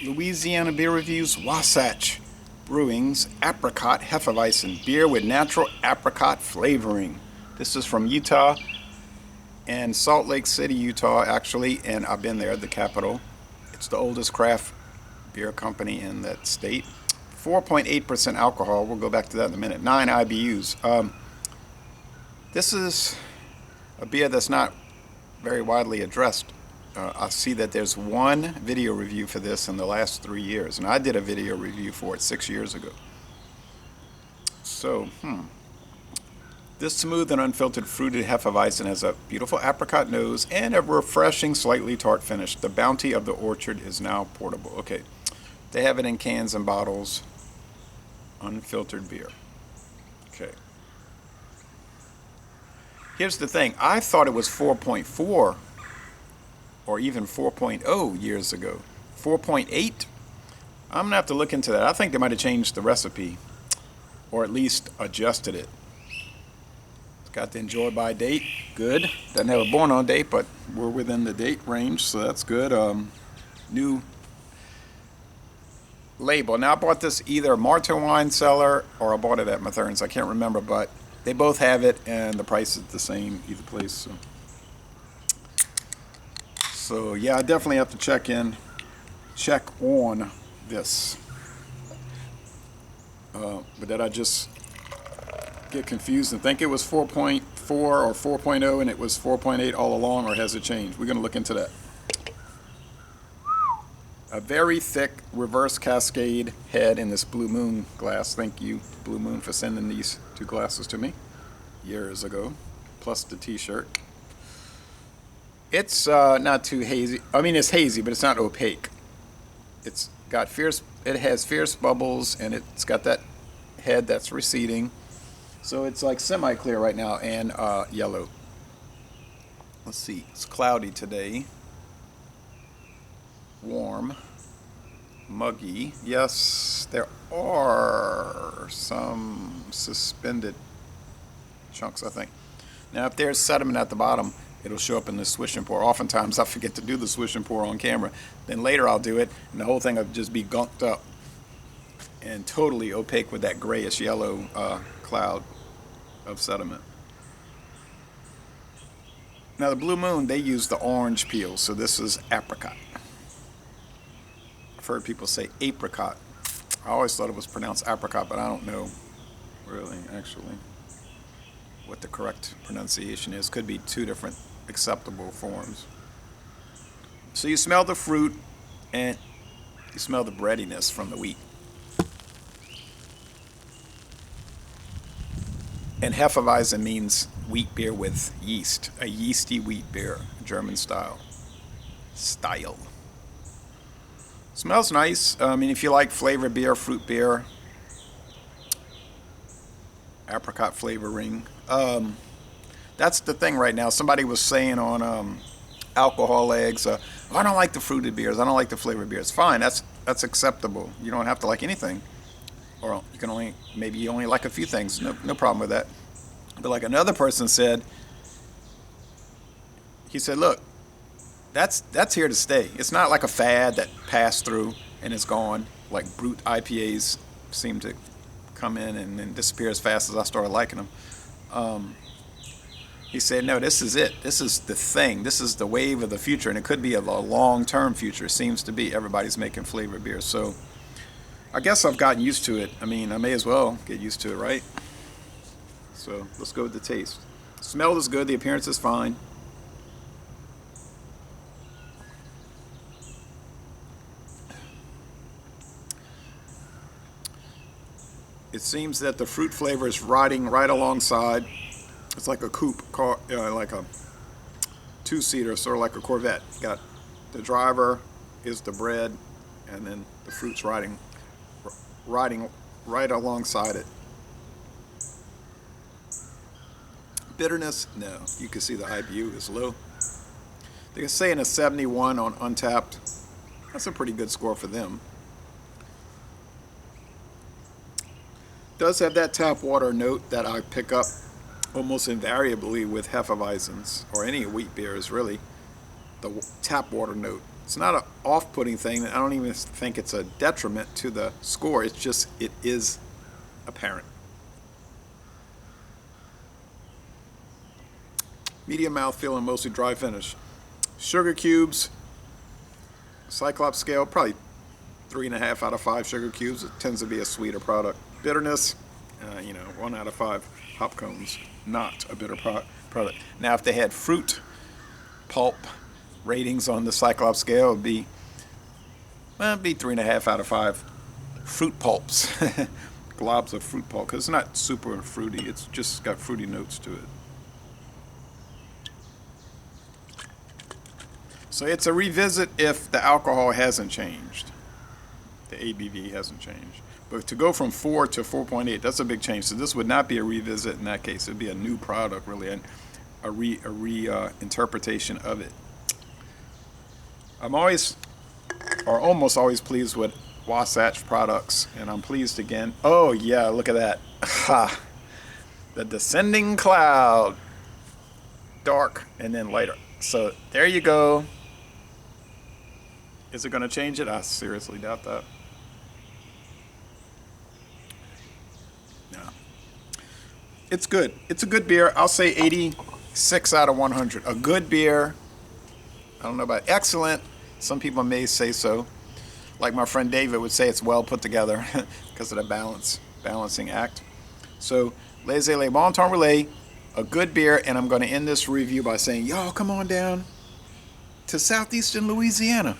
Louisiana Beer Reviews, Wasatch Brewing's Apricot Hefeweizen beer with natural apricot flavoring. This is from Utah and Salt Lake City, Utah, actually, and I've been there, the capital. It's the oldest craft beer company in that state. 4.8% alcohol. We'll go back to that in a minute. 9 IBUs. This is a beer that's not very widely addressed. I see that there's one video review for this in the last 3 years, and I did a video review for it 6 years ago. So, this smooth and unfiltered fruited Hefeweizen has a beautiful apricot nose and a refreshing, slightly tart finish. The bounty of the orchard is now portable. Okay, they have it in cans and bottles. Unfiltered beer. Okay. Here's the thing. I thought it was 4.4 or even 4.0 years ago. 4.8? I'm going to have to look into that. I think they might have changed the recipe or at least adjusted it. It's got the enjoy by date. Good. Doesn't have a born on date, but we're within the date range, so that's good. New label. Now, I bought this either Martin Wine Cellar or I bought it at Mathern's. I can't remember, but they both have it and the price is the same either place. So yeah, I definitely have to check on this. But did I just get confused and think it was 4.4 or 4.0 and it was 4.8 all along, or has it changed? We're going to look into that. A very thick reverse cascade head in this Blue Moon glass. Thank you, Blue Moon, for sending these 2 glasses to me years ago, plus the t-shirt. It's not too hazy. I mean, it's hazy, but it's not opaque. It's got fierce. It has fierce bubbles, and it's got that head that's receding. So it's like semi-clear right now and yellow. Let's see. It's cloudy today. Warm. Muggy. Yes, there are some suspended chunks, I think. Now, if there's sediment at the bottom, it'll show up in the swish and pour. Oftentimes, I forget to do the swish and pour on camera. Then later, I'll do it, and the whole thing will just be gunked up and totally opaque with that grayish yellow cloud of sediment. Now, the Blue Moon, they use the orange peel, so this is apricot. I've heard people say apricot. I always thought it was pronounced apricot, but I don't know really, actually, what the correct pronunciation is. Could be 2 different acceptable forms. So you smell the fruit and you smell the breadiness from the wheat. And Hefeweizen means wheat beer with yeast, a yeasty wheat beer, German style. Smells nice. I mean, if you like flavored beer, fruit beer, apricot flavoring. That's the thing right now. Somebody was saying on Alcohol Eggs, I don't like the fruited beers. I don't like the flavored beers. Fine, that's acceptable. You don't have to like anything, or you can maybe you only like a few things. No problem with that. But like another person said, he said, look, that's here to stay. It's not like a fad that passed through and it's gone. Like Brewed IPAs seem to come in and then disappear as fast as I started liking them. He said, no, this is it. This is the thing. This is the wave of the future, and it could be a long-term future. It seems to be. Everybody's making flavored beer. So I guess I've gotten used to it. I mean, I may as well get used to it, right? So let's go with the taste. Smell is good. The appearance is fine. It seems that the fruit flavor is riding right alongside. It's like a coupe car, like a 2-seater, sort of like a Corvette. Got the driver is the bread, and then the fruit's riding right alongside it. Bitterness, no. You can see the IBU is low. They're saying a 71 on Untapped. That's a pretty good score for them. Does have that tap water note that I pick up almost invariably with Hefeweizens, or any wheat beers really. The tap water note It's not an off-putting thing. I don't even think it's a detriment to the score. It's just, it is apparent. Medium mouthfeel and mostly dry finish. Sugar cubes, Cyclops scale, probably 3.5 out of 5 sugar cubes. It tends to be a sweeter product. Bitterness, 1 out of 5 hop cones. Not a bitter product. Now, if they had fruit pulp ratings on the Cyclops scale, it'd be 3.5 out of 5 fruit pulps. Globs of fruit pulp, because it's not super fruity. It's just got fruity notes to it. So it's a revisit if the alcohol hasn't changed. The ABV hasn't changed. But to go from 4 to 4.8, that's a big change. So this would not be a revisit in that case. It would be a new product, really, and a reinterpretation of it. I'm always, or almost always, pleased with Wasatch products, and I'm pleased again. Oh yeah, look at that. Ha! The descending cloud. Dark and then lighter. So there you go. Is it going to change it? I seriously doubt that. No. It's good. It's a good beer. I'll say 86 out of 100. A good beer. I don't know about excellent. Some people may say so. Like my friend David would say, it's well put together because of the balancing act. So, Laissez-les Bon Temps Relais, a good beer, and I'm going to end this review by saying, y'all come on down to southeastern Louisiana.